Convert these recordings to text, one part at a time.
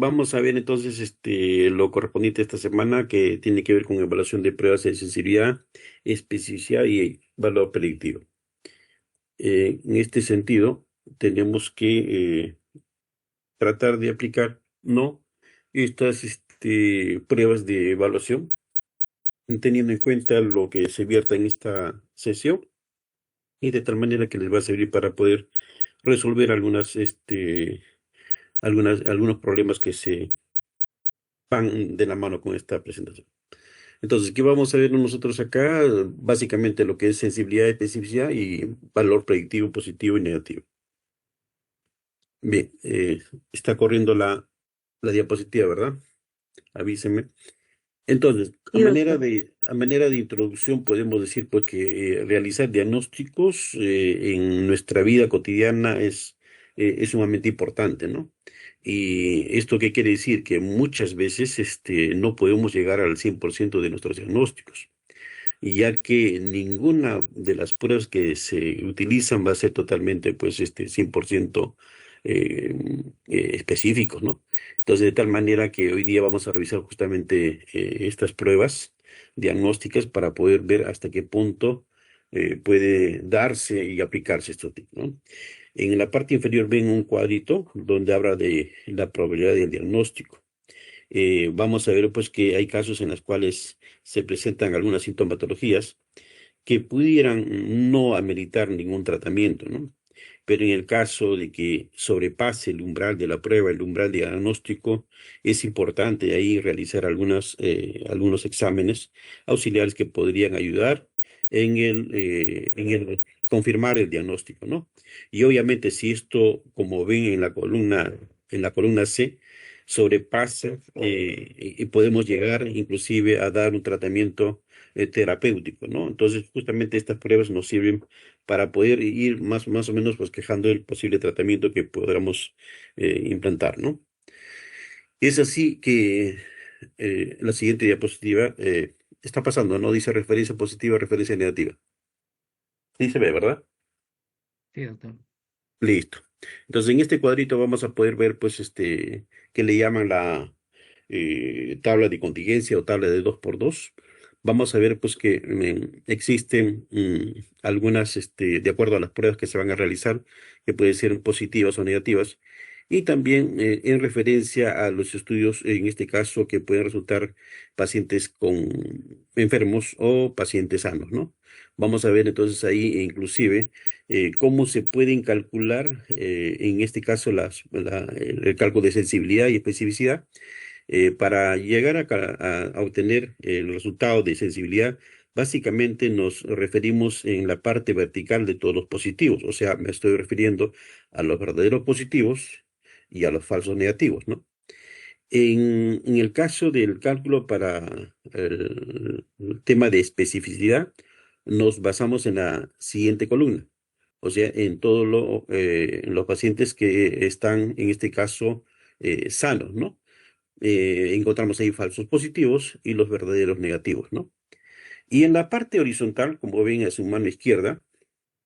vamos a ver entonces lo correspondiente esta semana que tiene que ver con evaluación de pruebas de sensibilidad, especificidad y valor predictivo. En este sentido, tenemos que tratar de aplicar, ¿no? Estas pruebas de evaluación, teniendo en cuenta lo que se vierta en esta sesión y de tal manera que les va a servir para poder resolver algunos problemas que se van de la mano con esta presentación. Entonces, ¿qué vamos a ver nosotros acá? Básicamente lo que es sensibilidad, especificidad y valor predictivo positivo y negativo. Bien, está corriendo la diapositiva, ¿verdad? Avísenme. Entonces, Sí, doctor. a manera de introducción podemos decir pues, que realizar diagnósticos en nuestra vida cotidiana es sumamente importante, ¿no? ¿Y esto qué quiere decir? Que muchas veces no podemos llegar al 100% de nuestros diagnósticos, ya que ninguna de las pruebas que se utilizan va a ser totalmente, pues, 100% eh, específicos, ¿no? Entonces, de tal manera que hoy día vamos a revisar justamente estas pruebas diagnósticas para poder ver hasta qué punto puede darse y aplicarse esto, ¿no? En la parte inferior ven un cuadrito donde habla de la probabilidad del diagnóstico. Vamos a ver pues que hay casos en los cuales se presentan algunas sintomatologías que pudieran no ameritar ningún tratamiento, ¿no? Pero en el caso de que sobrepase el umbral de la prueba, el umbral diagnóstico, es importante ahí realizar algunos exámenes auxiliares que podrían ayudar en el confirmar el diagnóstico, ¿no? Y obviamente si esto, como ven en la columna C, sobrepasa y podemos llegar inclusive a dar un tratamiento terapéutico, ¿no? Entonces, justamente estas pruebas nos sirven para poder ir más o menos bosquejando el posible tratamiento que podamos implantar, ¿no? Es así que la siguiente diapositiva está pasando, ¿no? Dice referencia positiva, referencia negativa. Sí se ve, ¿verdad? Sí, doctor. Listo. Entonces, en este cuadrito vamos a poder ver, pues, que le llaman la tabla de contingencia o tabla de 2x2. Vamos a ver, pues, que existen algunas, de acuerdo a las pruebas que se van a realizar, que pueden ser positivas o negativas, y también en referencia a los estudios, en este caso, que pueden resultar pacientes con enfermos o pacientes sanos, ¿no? Vamos a ver entonces ahí, inclusive cómo se pueden calcular, en este caso, el cálculo de sensibilidad y especificidad, para llegar a obtener el resultado de sensibilidad. Básicamente nos referimos en la parte vertical de todos los positivos, o sea, me estoy refiriendo a los verdaderos positivos y a los falsos negativos, ¿no? En el caso del cálculo para el tema de especificidad, nos basamos en la siguiente columna, o sea, en los pacientes que están, en este caso, sanos, ¿no? Encontramos ahí falsos positivos y los verdaderos negativos, ¿no? Y en la parte horizontal, como ven a su mano izquierda,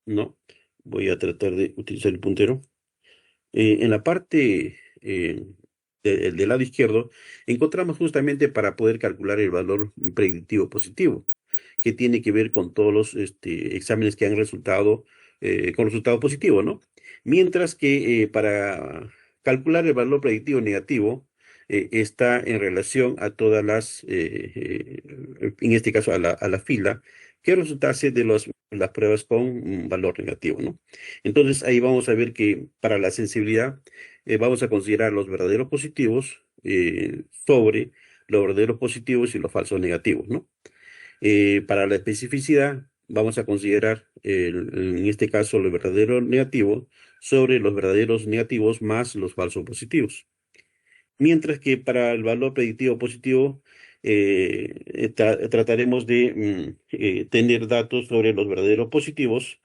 ¿no? Voy a tratar de utilizar el puntero. En la parte del lado izquierdo, encontramos justamente para poder calcular el valor predictivo positivo, que tiene que ver con todos los exámenes que han resultado con resultado positivo, ¿no? Mientras que para calcular el valor predictivo negativo, está en relación a todas en este caso a la fila, que resultase de las pruebas con un valor negativo, ¿no? Entonces ahí vamos a ver que para la sensibilidad vamos a considerar los verdaderos positivos sobre los verdaderos positivos y los falsos negativos, ¿no? Para la especificidad vamos a considerar en este caso los verdaderos negativos sobre los verdaderos negativos más los falsos positivos. Mientras que para el valor predictivo positivo trataremos de tener datos sobre los verdaderos positivos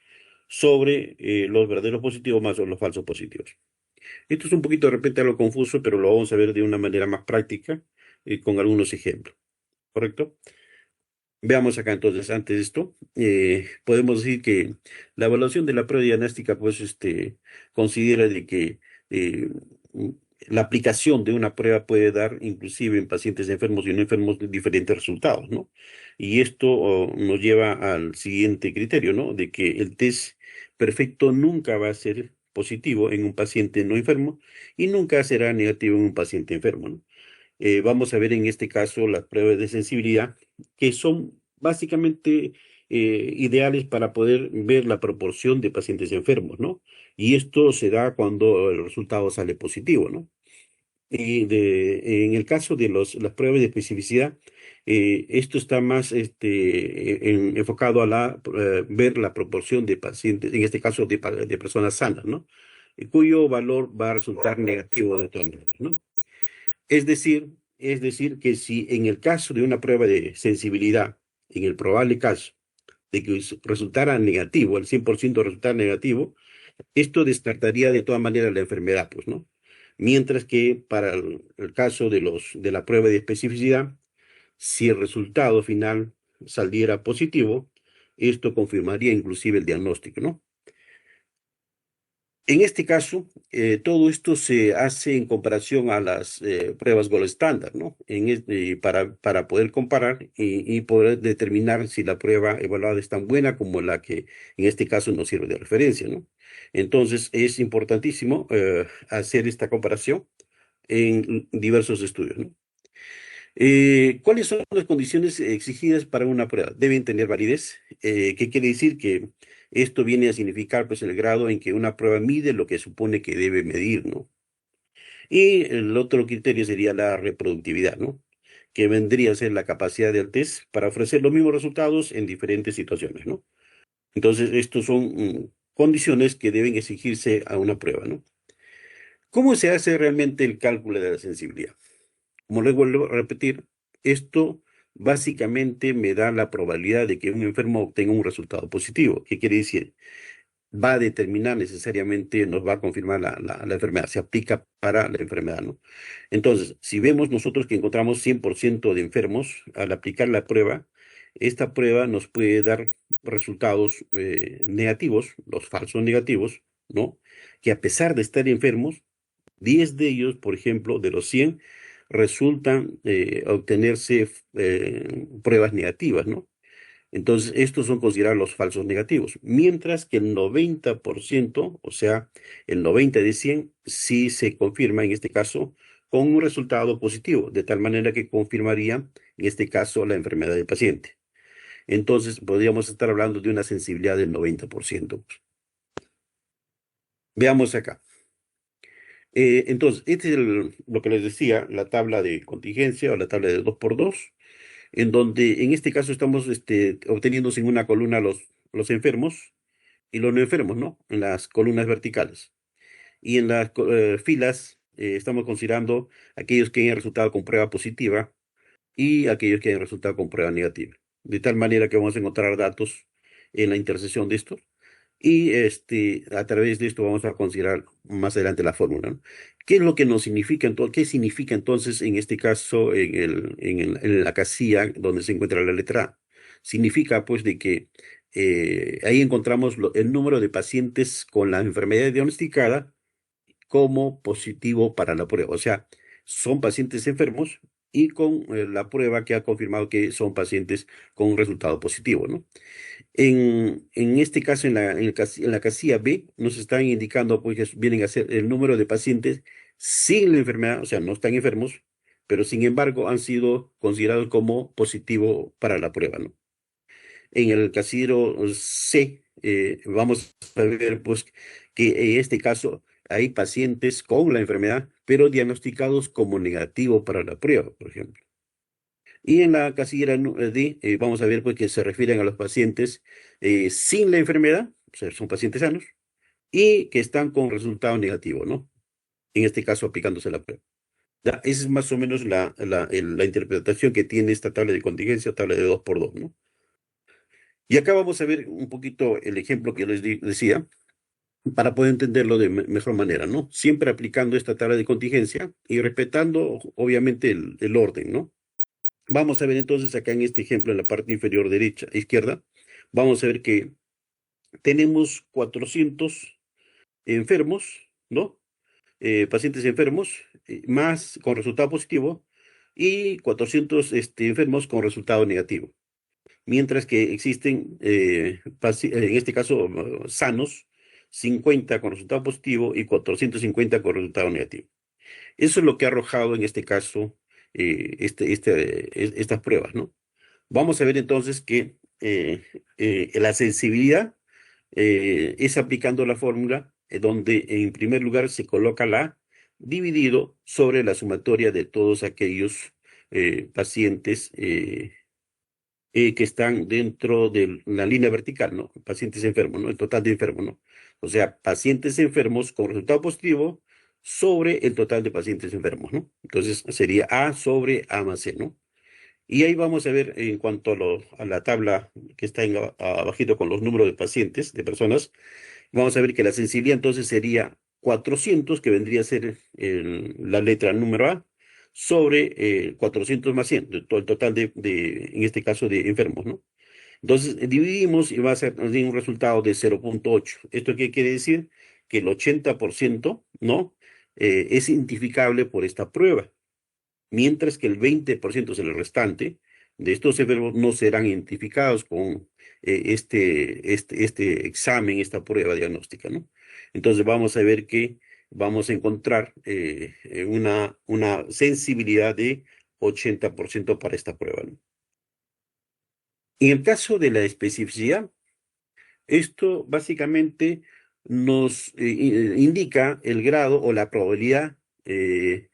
sobre los verdaderos positivos más los falsos positivos. Esto es un poquito de repente algo confuso, pero lo vamos a ver de una manera más práctica con algunos ejemplos, ¿correcto? Veamos acá entonces, antes de esto, podemos decir que la evaluación de la prueba diagnóstica, pues, considera de que eh, la aplicación de una prueba puede dar, inclusive en pacientes enfermos y no enfermos, diferentes resultados, ¿no? Y esto nos lleva al siguiente criterio, ¿no? De que el test perfecto nunca va a ser positivo en un paciente no enfermo y nunca será negativo en un paciente enfermo, ¿no? Vamos a ver en este caso las pruebas de sensibilidad, que son básicamente ideales para poder ver la proporción de pacientes enfermos, ¿no? Y esto se da cuando el resultado sale positivo, ¿no? En el caso de las pruebas de especificidad, esto está más enfocado a ver la proporción de pacientes, en este caso de personas sanas, ¿no? Cuyo valor va a resultar negativo de todas maneras, ¿no? Es decir, que si en el caso de una prueba de sensibilidad, en el probable caso de que resultara negativo, el 100% resultara negativo, esto descartaría de todas maneras la enfermedad, pues, ¿no? Mientras que para el caso de la prueba de especificidad, si el resultado final saliera positivo, esto confirmaría inclusive el diagnóstico, ¿no? En este caso, todo esto se hace en comparación a las pruebas gold estándar, ¿no? Para poder comparar y poder determinar si la prueba evaluada es tan buena como la que en este caso nos sirve de referencia, ¿no? Entonces, es importantísimo hacer esta comparación en diversos estudios, ¿no? ¿Cuáles son las condiciones exigidas para una prueba? Deben tener validez. ¿Qué quiere decir? Que esto viene a significar pues el grado en que una prueba mide lo que supone que debe medir, ¿no? Y el otro criterio sería la reproductividad, ¿no? Que vendría a ser la capacidad del test para ofrecer los mismos resultados en diferentes situaciones, ¿no? Entonces, estos son condiciones que deben exigirse a una prueba, ¿no? ¿Cómo se hace realmente el cálculo de la sensibilidad? Como le vuelvo a repetir, esto básicamente me da la probabilidad de que un enfermo obtenga un resultado positivo. ¿Qué quiere decir? Va a determinar necesariamente, nos va a confirmar la enfermedad, se aplica para la enfermedad, ¿no? Entonces, si vemos nosotros que encontramos 100% de enfermos, al aplicar la prueba, esta prueba nos puede dar resultados negativos, los falsos negativos, ¿no? Que a pesar de estar enfermos, 10 de ellos, por ejemplo, de los 100 resultan obtenerse pruebas negativas, ¿no? Entonces, estos son considerados los falsos negativos, mientras que el 90%, o sea, el 90 de 100, sí se confirma en este caso con un resultado positivo, de tal manera que confirmaría en este caso la enfermedad del paciente. Entonces, podríamos estar hablando de una sensibilidad del 90%. Veamos acá. Entonces, este es lo que les decía, la tabla de contingencia o la tabla de 2 por 2, en donde en este caso estamos obteniendo en una columna los enfermos y los no enfermos, ¿no? En las columnas verticales. Y en las filas estamos considerando aquellos que hayan resultado con prueba positiva y aquellos que hayan resultado con prueba negativa. De tal manera que vamos a encontrar datos en la intersección de estos y a través de esto vamos a considerar más adelante la fórmula, ¿no? ¿Qué es lo que nos significa entonces? ¿Qué significa entonces en este caso en la casilla donde se encuentra la letra A? Significa pues de que ahí encontramos el número de pacientes con la enfermedad diagnosticada como positivo para la prueba. O sea, son pacientes enfermos y con la prueba que ha confirmado que son pacientes con un resultado positivo, ¿no? En este caso, en la casilla B, nos están indicando pues, que vienen a ser el número de pacientes sin la enfermedad, o sea, no están enfermos, pero sin embargo han sido considerados como positivo para la prueba, ¿no? En el casillero C, vamos a ver pues, que en este caso hay pacientes con la enfermedad, pero diagnosticados como negativo para la prueba, por ejemplo. Y en la casilla D, vamos a ver pues, que se refieren a los pacientes sin la enfermedad, o sea, son pacientes sanos, y que están con resultado negativo, ¿no? En este caso, aplicándose la prueba. Ya, esa es más o menos la interpretación que tiene esta tabla de contingencia, tabla de 2 por 2, ¿no? Y acá vamos a ver un poquito el ejemplo que les decía, para poder entenderlo de mejor manera, ¿no? Siempre aplicando esta tabla de contingencia y respetando, obviamente, el orden, ¿no? Vamos a ver entonces acá en este ejemplo, en la parte inferior derecha, izquierda, vamos a ver que tenemos 400 enfermos, ¿no? Pacientes enfermos más con resultado positivo y 400 enfermos con resultado negativo. Mientras que existen, en este caso, sanos, 50 con resultado positivo y 450 con resultado negativo. Eso es lo que ha arrojado en este caso estas pruebas, ¿no? Vamos a ver entonces que la sensibilidad es aplicando la fórmula donde en primer lugar se coloca la A dividido sobre la sumatoria de todos aquellos pacientes que están dentro de la línea vertical, ¿no? Pacientes enfermos, ¿no? El total de enfermos, ¿no? O sea, pacientes enfermos con resultado positivo sobre el total de pacientes enfermos, ¿no? Entonces sería A sobre A más C, ¿no? Y ahí vamos a ver en cuanto a la tabla que está abajito con los números de pacientes, de personas, vamos a ver que la sensibilidad entonces sería 400, que vendría a ser la letra número A, sobre 400 más 100, de todo el total en este caso, de enfermos, ¿no? Entonces, dividimos y va a ser nos da un resultado de 0,8. ¿Esto qué quiere decir? Que el 80%, ¿no? Es identificable por esta prueba, mientras que el 20%, es el restante, de estos enfermos no serán identificados con este examen, esta prueba diagnóstica, ¿no? Entonces vamos a ver que vamos a encontrar una sensibilidad de 80% para esta prueba, ¿no? En el caso de la especificidad, esto básicamente nos indica el grado o la probabilidad que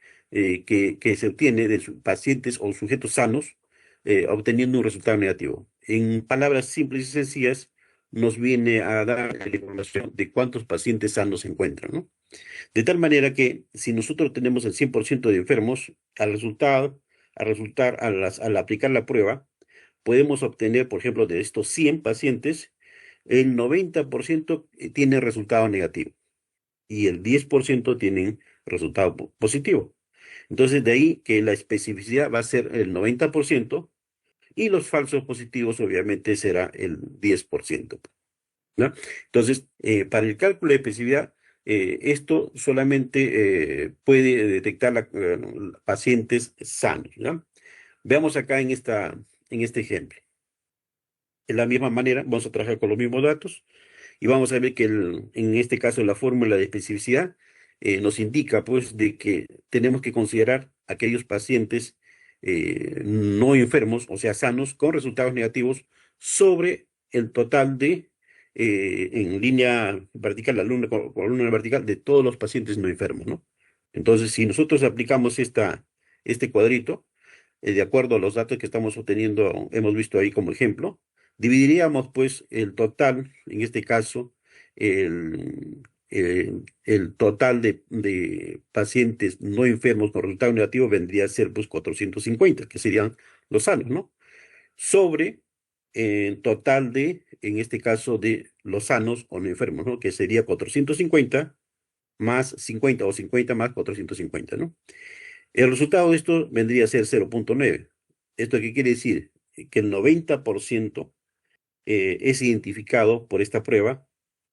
se obtiene de pacientes o sujetos sanos obteniendo un resultado negativo. En palabras simples y sencillas, nos viene a dar la información de cuántos pacientes sanos se encuentran, ¿no? De tal manera que si nosotros tenemos el 100% de enfermos, al resultar, al aplicar la prueba, podemos obtener, por ejemplo, de estos 100 pacientes, el 90% tiene resultado negativo y el 10% tienen resultado positivo. Entonces, de ahí que la especificidad va a ser el 90% y los falsos positivos obviamente será el 10%, ¿no? Entonces, para el cálculo de especificidad, esto solamente puede detectar pacientes sanos, ¿no? Veamos acá en este ejemplo. De la misma manera, vamos a trabajar con los mismos datos y vamos a ver que en este caso la fórmula de especificidad nos indica pues de que tenemos que considerar aquellos pacientes no enfermos, o sea, sanos, con resultados negativos sobre el total en línea vertical, columna vertical, de todos los pacientes no enfermos, ¿no? Entonces, si nosotros aplicamos este cuadrito, de acuerdo a los datos que estamos obteniendo, hemos visto ahí como ejemplo, dividiríamos pues el total, en este caso, el total de pacientes no enfermos con resultado negativo vendría a ser pues 450, que serían los sanos, ¿no? Sobre el total en este caso, de los sanos o no enfermos, ¿no? Que sería 450 más 50 o 50 más 450, ¿no? El resultado de esto vendría a ser 0,9. ¿Esto qué quiere decir? Que el 90% es identificado por esta prueba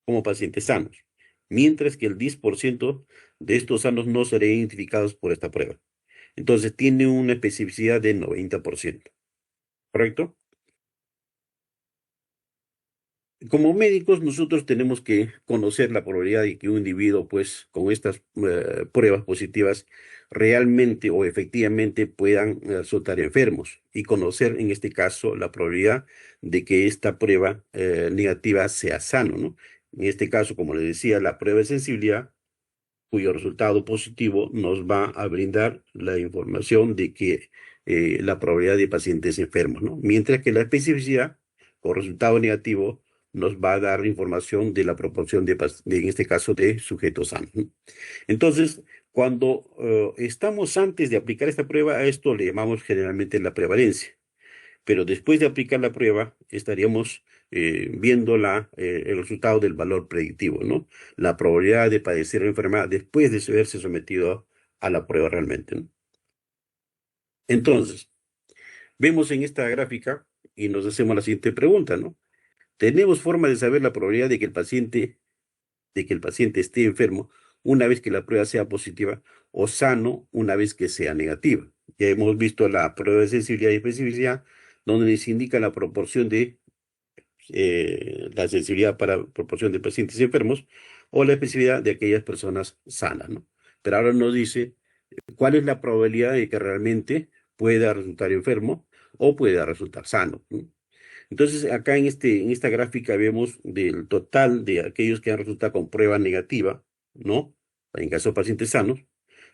como pacientes sanos, mientras que el 10% de estos sanos no serán identificados por esta prueba. Entonces tiene una especificidad de 90%, ¿correcto? Como médicos, nosotros tenemos que conocer la probabilidad de que un individuo, pues, con estas pruebas positivas, realmente o efectivamente puedan resultar enfermos y conocer, en este caso, la probabilidad de que esta prueba negativa sea sano, ¿no? En este caso, como les decía, la prueba de sensibilidad, cuyo resultado positivo nos va a brindar la información de que la probabilidad de pacientes enfermos, ¿no? Mientras que la especificidad, con resultado negativo, nos va a dar información de la proporción en este caso, de sujetos sanos, ¿no? Entonces, cuando estamos antes de aplicar esta prueba, a esto le llamamos generalmente la prevalencia, pero después de aplicar la prueba estaríamos viendo el resultado del valor predictivo, ¿no? La probabilidad de padecer la enfermedad después de haberse sometido a la prueba realmente, ¿no? Entonces, vemos en esta gráfica y nos hacemos la siguiente pregunta, ¿no? ¿Tenemos forma de saber la probabilidad de que el paciente esté enfermo una vez que la prueba sea positiva o sano una vez que sea negativa. Ya hemos visto la prueba de sensibilidad y especificidad, donde nos indica la proporción de la sensibilidad para proporción de pacientes enfermos o la especificidad de aquellas personas sanas, ¿no? Pero ahora nos dice cuál es la probabilidad de que realmente pueda resultar enfermo o pueda resultar sano, ¿no? Entonces, acá en esta gráfica vemos del total de aquellos que han resultado con prueba negativa, ¿no? En caso de pacientes sanos,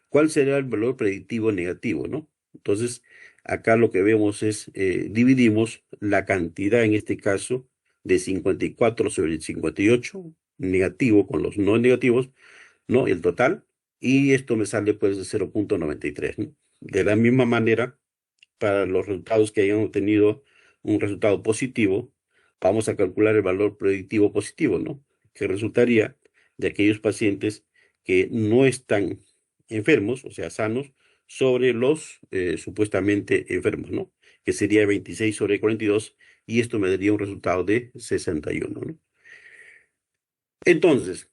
¿cuál será el valor predictivo negativo, ¿no? Entonces, acá lo que vemos es, dividimos la cantidad, en este caso, de 54 sobre 58, negativo con los no negativos, ¿no? El total, y esto me sale pues de 0,93, ¿no? De la misma manera, para los resultados que hayan obtenido un resultado positivo, vamos a calcular el valor predictivo positivo, ¿no? Que resultaría de aquellos pacientes que no están enfermos, o sea, sanos, sobre los supuestamente enfermos, ¿no? Que sería 26 sobre 42, y esto me daría un resultado de 61, ¿no? Entonces,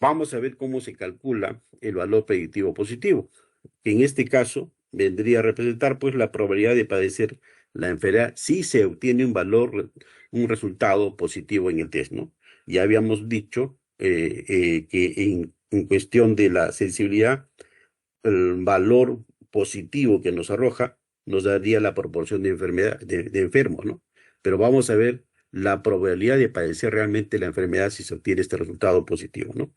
vamos a ver cómo se calcula el valor predictivo positivo, que en este caso vendría a representar pues la probabilidad de padecer la enfermedad si se obtiene un valor, un resultado positivo en el test, ¿no? Ya habíamos dicho que en cuestión de la sensibilidad, el valor positivo que nos arroja nos daría la proporción de enfermedad, de enfermos, ¿no? Pero vamos a ver la probabilidad de padecer realmente la enfermedad si se obtiene este resultado positivo, ¿no?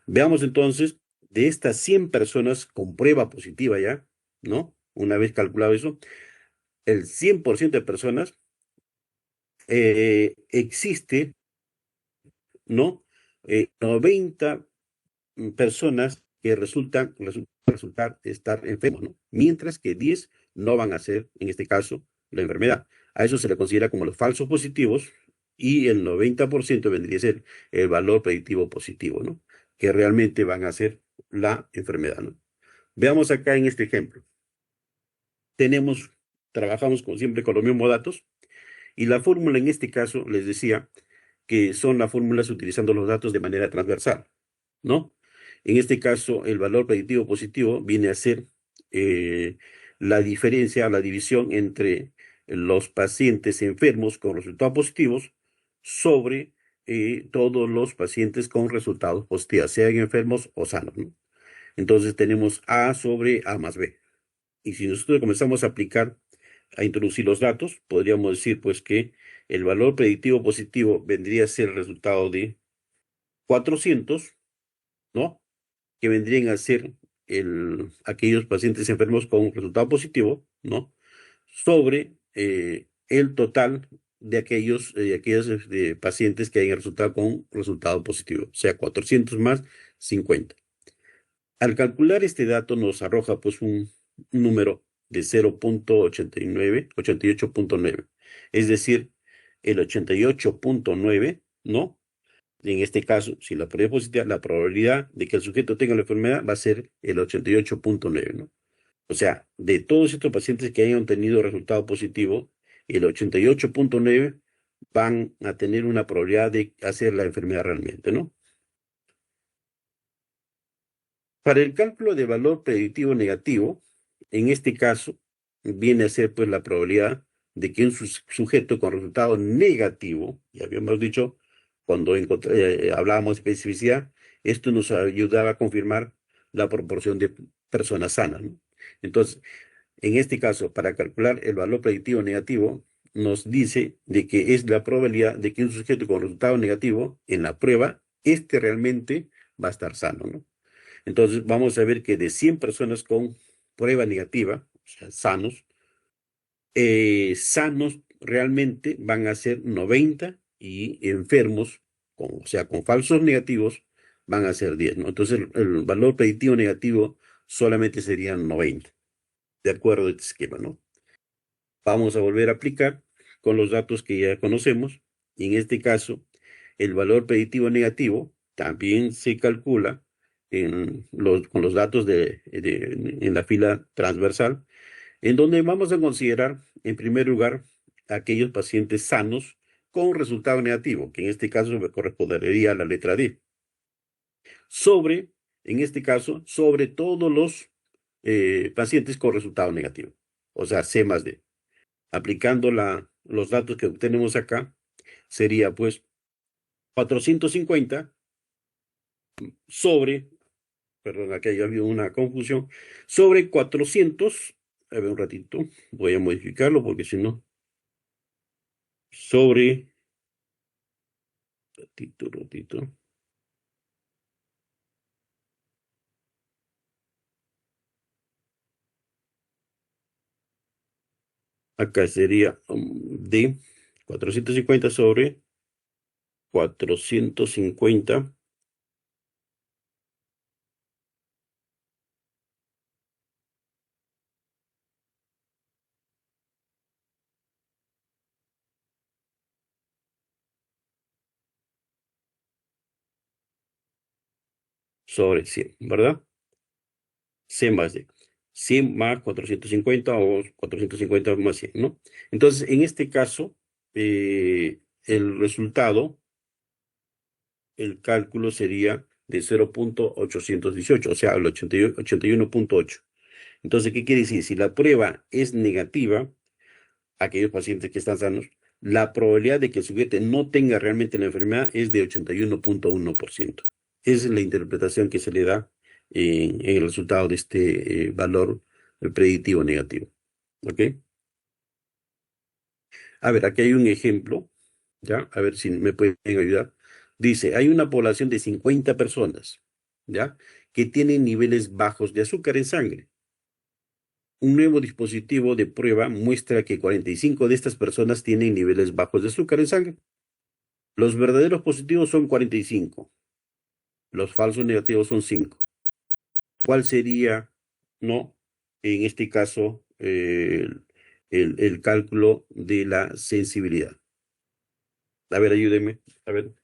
Veamos entonces, de estas 100 personas con prueba positiva ya, ¿no? Una vez calculado eso, el 100% de personas existe, ¿no? 90 personas que resultar estar enfermos, ¿no? Mientras que 10 no van a ser, en este caso, la enfermedad. A eso se le considera como los falsos positivos, y el 90% vendría a ser el valor predictivo positivo, ¿no? Que realmente van a ser la enfermedad, ¿no? Veamos acá en este ejemplo. Tenemos, trabajamos como siempre con los mismos datos, y la fórmula en este caso les decía que son las fórmulas utilizando los datos de manera transversal, ¿no? En este caso, el valor predictivo positivo viene a ser eh, la diferencia, la división entre los pacientes enfermos con resultados positivos sobre todos los pacientes con resultados positivos, sean enfermos o sanos, ¿no? Entonces tenemos A sobre A más B. Y si nosotros comenzamos a aplicar, a introducir los datos, podríamos decir pues que el valor predictivo positivo vendría a ser el resultado de 400, ¿no? Que vendrían a ser aquellos pacientes enfermos con un resultado positivo, ¿no? Sobre el total de aquellos pacientes que hayan resultado con un resultado positivo, o sea, 400 más 50. Al calcular este dato nos arroja pues un número de 0,89, 88,9. Es decir, el 88,9, ¿no? En este caso, si la prueba es positiva, la probabilidad de que el sujeto tenga la enfermedad va a ser el 88,9, ¿no? O sea, de todos estos pacientes que hayan tenido resultado positivo, el 88,9 van a tener una probabilidad de hacer la enfermedad realmente, ¿no? Para el cálculo de valor predictivo negativo, en este caso, viene a ser pues la probabilidad de que un sujeto con resultado negativo, ya habíamos dicho, cuando hablábamos de especificidad, esto nos ayudaba a confirmar la proporción de personas sanas, ¿no? Entonces, en este caso, para calcular el valor predictivo negativo, nos dice de que es la probabilidad de que un sujeto con resultado negativo en la prueba, este realmente va a estar sano, ¿no? Entonces, vamos a ver que de 100 personas con prueba negativa, o sea, sanos, sanos realmente van a ser 90, y enfermos, o sea, con falsos negativos, van a ser 10, ¿no? Entonces, el valor predictivo negativo solamente serían 90, de acuerdo a este esquema, ¿no? Vamos a volver a aplicar con los datos que ya conocemos, y en este caso, el valor predictivo negativo también se calcula con los datos en la fila transversal, en donde vamos a considerar, en primer lugar, aquellos pacientes sanos con resultado negativo, que en este caso me correspondería a la letra D, sobre En este caso, sobre todos los pacientes con resultado negativo, o sea, C más D. Aplicando los datos que obtenemos acá, sería pues 450 sobre, perdón, aquí ha habido una confusión, sobre 400, a ver un ratito, voy a modificarlo porque si no, sobre, ratito, acá sería D, 450 sobre 450 sobre 100, ¿verdad? C más D. 100 más 450 o 450 más 100, ¿no? Entonces, en este caso, el resultado, el cálculo sería de 0,818, o sea, el 81,8. Entonces, ¿qué quiere decir? Si la prueba es negativa, aquellos pacientes que están sanos, la probabilidad de que el sujeto no tenga realmente la enfermedad es de 81,1%. Esa es la interpretación que se le da en el resultado de este valor predictivo negativo. ¿Ok? A ver, aquí hay un ejemplo, ¿ya? A ver si me pueden ayudar. Dice, hay una población de 50 personas, ¿ya? Que tienen niveles bajos de azúcar en sangre. Un nuevo dispositivo de prueba muestra que 45 de estas personas tienen niveles bajos de azúcar en sangre. Los verdaderos positivos son 45, los falsos negativos son 5. ¿Cuál sería, no, en este caso, el cálculo de la sensibilidad? A ver, ayúdeme. A ver,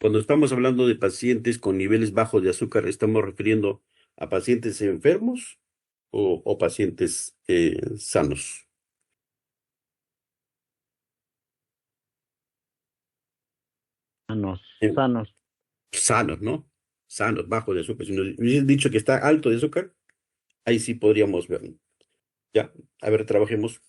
cuando estamos hablando de pacientes con niveles bajos de azúcar, ¿estamos refiriendo a pacientes enfermos o pacientes sanos? Sanos, Eh, sanos. sanos, ¿no? Sanos, bajos de azúcar. Si nos hubiesen dicho que está alto de azúcar, ahí sí podríamos verlo. Ya, a ver, trabajemos.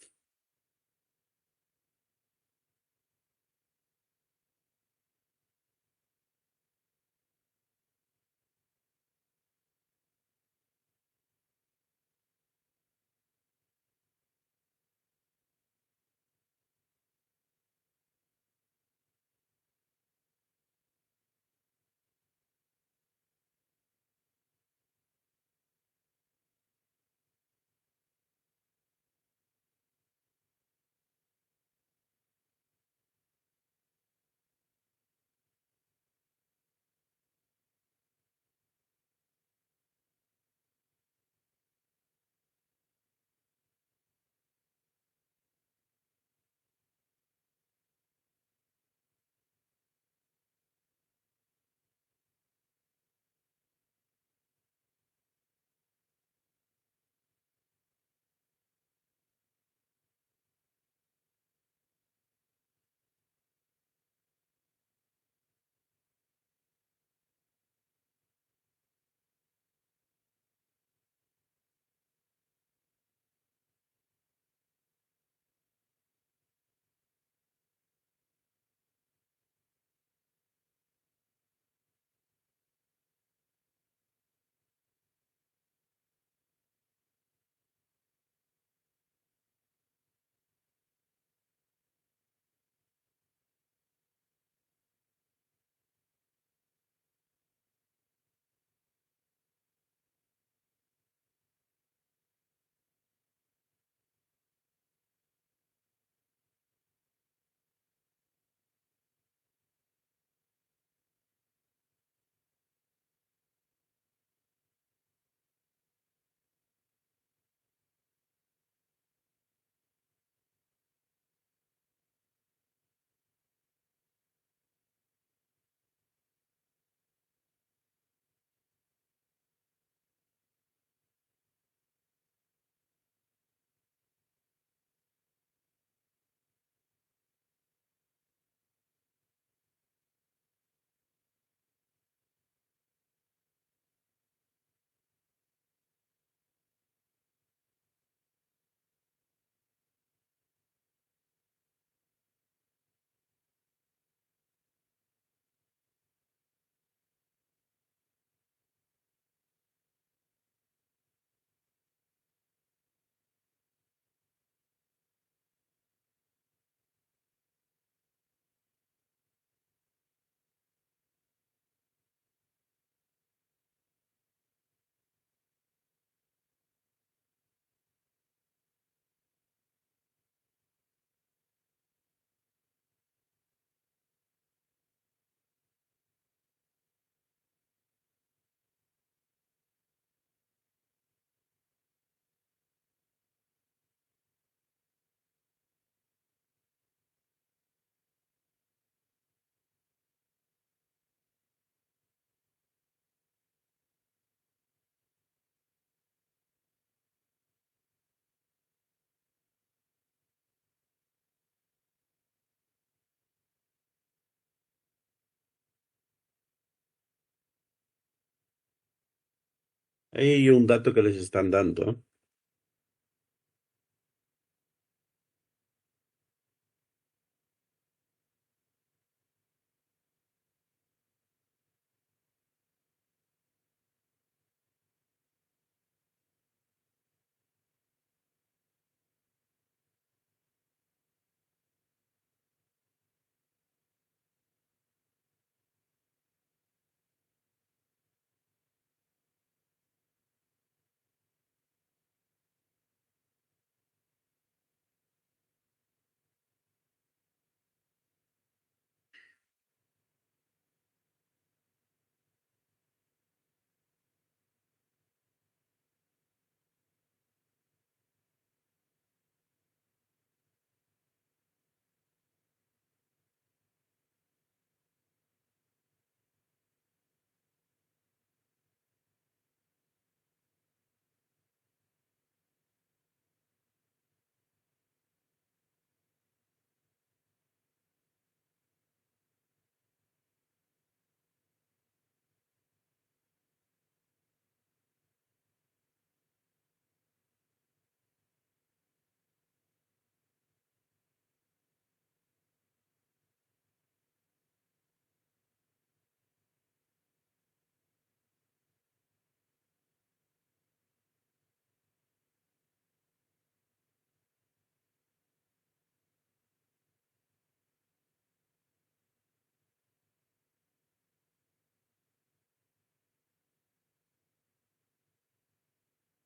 Hay un dato que les están dando, ¿ah?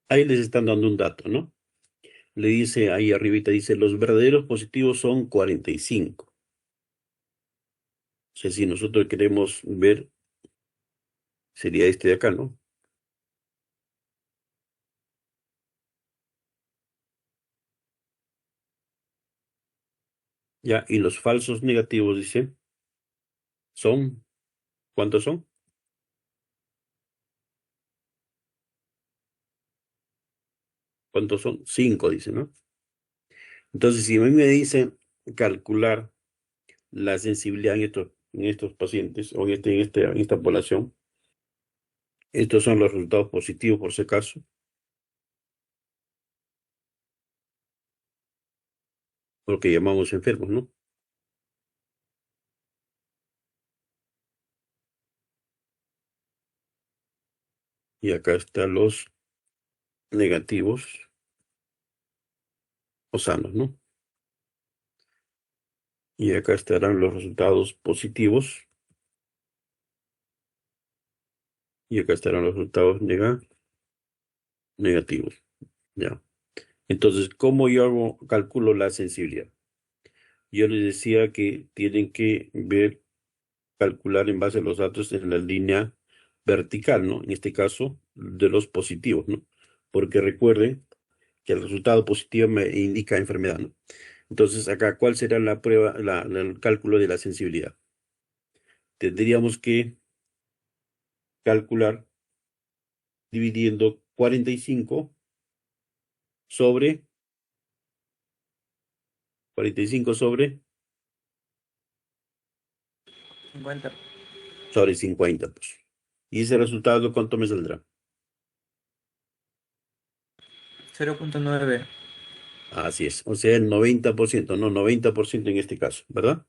Ahí les están dando un dato, ¿no? Le dice ahí arribita, dice, los verdaderos positivos son 45. O sea, si nosotros queremos ver, sería este de acá, ¿no? Ya, y los falsos negativos, dice, son, ¿cuántos son? ¿Cuántos son? 5, dice, ¿no? Entonces, si a mí me dicen calcular la sensibilidad en estos pacientes o en esta población, estos son los resultados positivos por si acaso, lo que llamamos enfermos, ¿no? Y acá están los negativos o sanos, ¿no? Y acá estarán los resultados positivos y acá estarán los resultados negativos, ¿ya? Entonces, ¿cómo yo calculo la sensibilidad? Yo les decía que tienen que calcular en base a los datos en la línea vertical, ¿no? En este caso, de los positivos, ¿no? Porque recuerden que el resultado positivo me indica enfermedad, ¿no? Entonces, acá, ¿cuál será la prueba, el cálculo de la sensibilidad? Tendríamos que calcular dividiendo 45 sobre 45 Cincuenta. sobre 50, pues. Y ese resultado, ¿cuánto me saldrá? 0,9. Así es, o sea, el 90%, no, 90% en este caso, ¿verdad?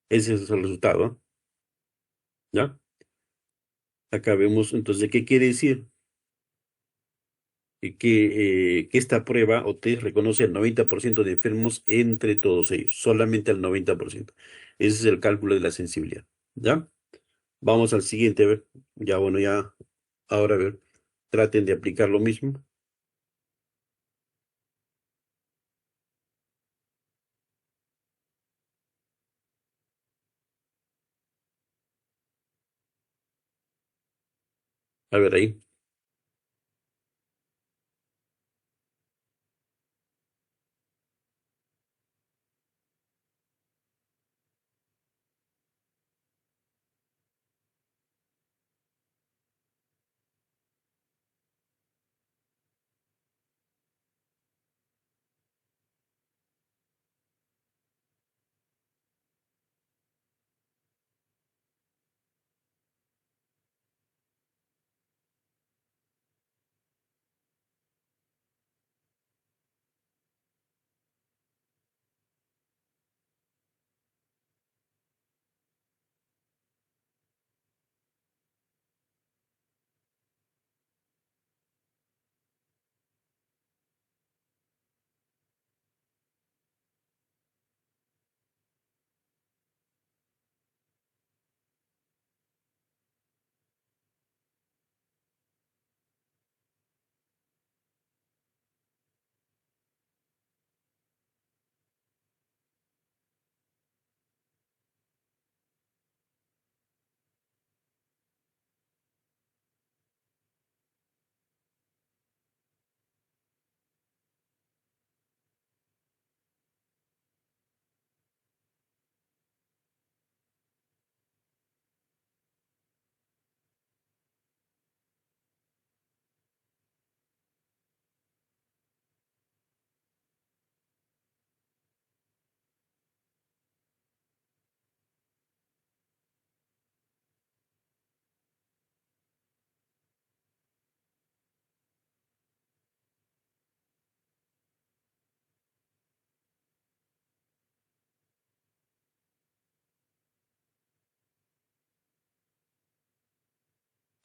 Ese es el resultado, ¿ah? ¿Ya? Acá vemos, entonces, ¿qué quiere decir? Que esta prueba o test reconoce el 90% de enfermos entre todos ellos, solamente el 90%. Ese es el cálculo de la sensibilidad, ¿ya? Vamos al siguiente, a ver. Ya, bueno, ya, ahora a ver, traten de aplicar lo mismo. A ver ahí.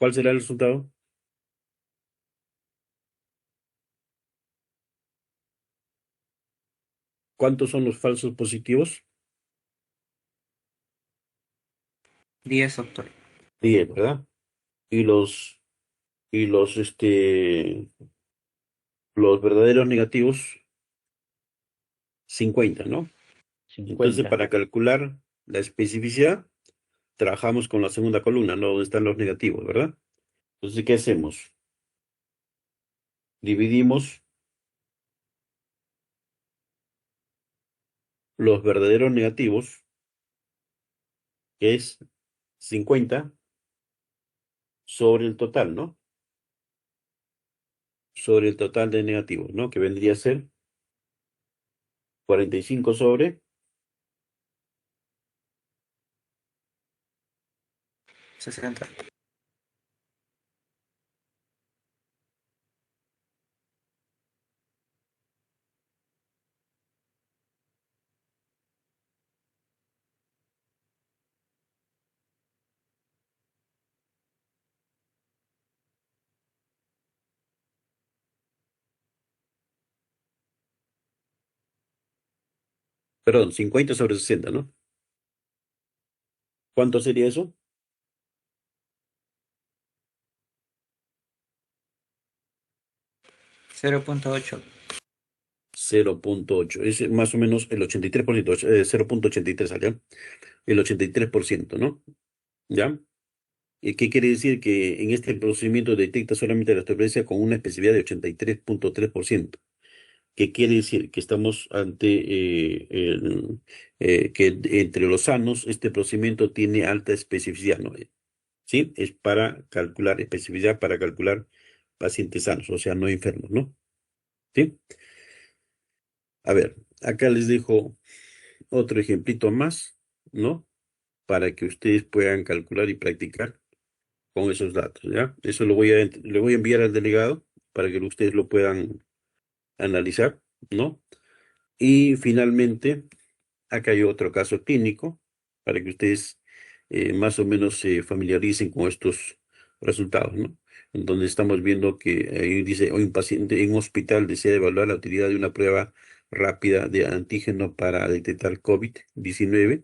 ¿Cuál será el resultado? ¿Cuántos son los falsos positivos? 10, doctor. 10, ¿verdad? Y los verdaderos negativos, 50, ¿no? Entonces, 50. para calcular la especificidad, trabajamos con la segunda columna, ¿no? Donde están los negativos, ¿verdad? Entonces, ¿qué hacemos? Dividimos los verdaderos negativos, que es 50, sobre el total, ¿no? Sobre el total de negativos, ¿no? Que vendría a ser 45 sobre 60. perdón, 50 sobre 60, ¿no? ¿Cuánto sería eso? 0.8. 0,8. Es más o menos el 83%, 0,83 allá. El 83%, ¿no? ¿Ya? ¿Y qué quiere decir? Que en este procedimiento detecta solamente la turbulencia con una especificidad de 83,3%. ¿Qué quiere decir? Que estamos ante que entre los sanos este procedimiento tiene alta especificidad, ¿no? ¿Sí? Es para calcular especificidad, para calcular pacientes sanos, o sea, no enfermos, ¿no? ¿Sí? A ver, acá les dejo otro ejemplito más, ¿no? Para que ustedes puedan calcular y practicar con esos datos, ¿ya? Eso le voy a enviar al delegado para que ustedes lo puedan analizar, ¿no? Y finalmente, acá hay otro caso clínico para que ustedes más o menos se familiaricen con estos resultados, ¿no? En donde estamos viendo que ahí dice, hoy un paciente en un hospital desea evaluar la utilidad de una prueba rápida de antígeno para detectar COVID-19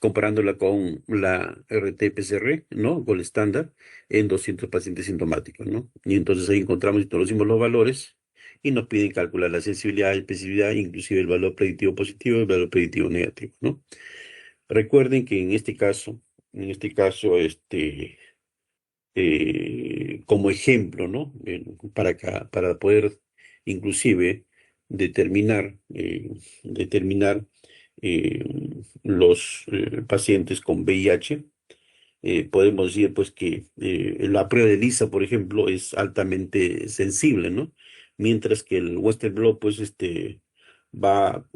comparándola con la RT-PCR, ¿no? Con el estándar, en 200 pacientes sintomáticos, ¿no? Y entonces ahí encontramos, introducimos los valores y nos piden calcular la sensibilidad, especificidad, inclusive el valor predictivo positivo y el valor predictivo negativo, ¿no? Recuerden que como ejemplo, ¿no? Para poder inclusive determinar eh, los pacientes con VIH, podemos decir pues que la prueba de Lisa, por ejemplo, es altamente sensible, ¿no? Mientras que el Western blot, pues, va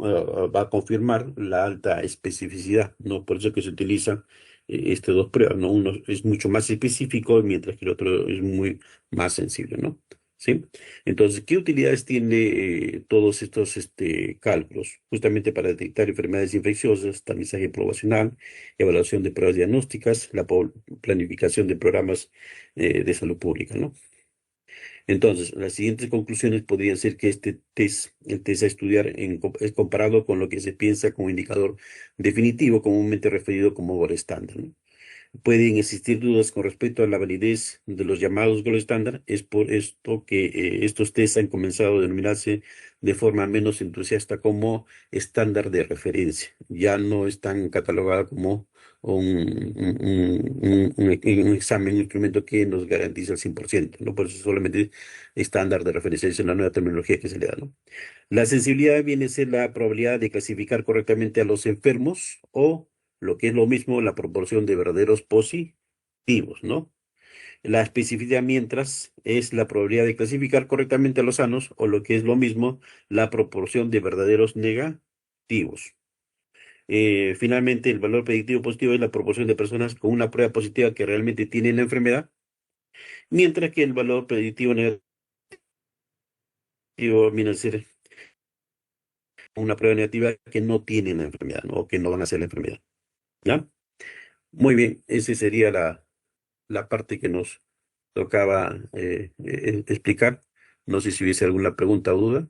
a confirmar la alta especificidad, ¿no? Por eso que se utiliza estas dos pruebas, ¿no? Uno es mucho más específico, mientras que el otro es muy más sensible, ¿no? ¿Sí? Entonces, ¿qué utilidades tiene todos estos cálculos? Justamente para detectar enfermedades infecciosas, tamizaje poblacional, evaluación de pruebas diagnósticas, la planificación de programas de salud pública, ¿no? Entonces, las siguientes conclusiones podrían ser que el test a estudiar es comparado con lo que se piensa como indicador definitivo, comúnmente referido como gold estándar, ¿no? Pueden existir dudas con respecto a la validez de los llamados gold estándar. Es por esto que estos tests han comenzado a denominarse de forma menos entusiasta como estándar de referencia. Ya no están catalogados como un examen, un instrumento que nos garantiza el 100%, ¿no? Por eso solamente estándar de referencia, esa es la nueva terminología que se le da, ¿no? La sensibilidad viene a ser la probabilidad de clasificar correctamente a los enfermos o, lo que es lo mismo, la proporción de verdaderos positivos, ¿no? La especificidad, mientras, es la probabilidad de clasificar correctamente a los sanos o, lo que es lo mismo, la proporción de verdaderos negativos. Finalmente, el valor predictivo positivo es la proporción de personas con una prueba positiva que realmente tienen la enfermedad, mientras que el valor predictivo negativo viene a ser una prueba negativa que no tienen la enfermedad, ¿no? O que no van a hacer la enfermedad. ¿Ya? Muy bien, esa sería la parte que nos tocaba explicar. No sé si hubiese alguna pregunta o duda.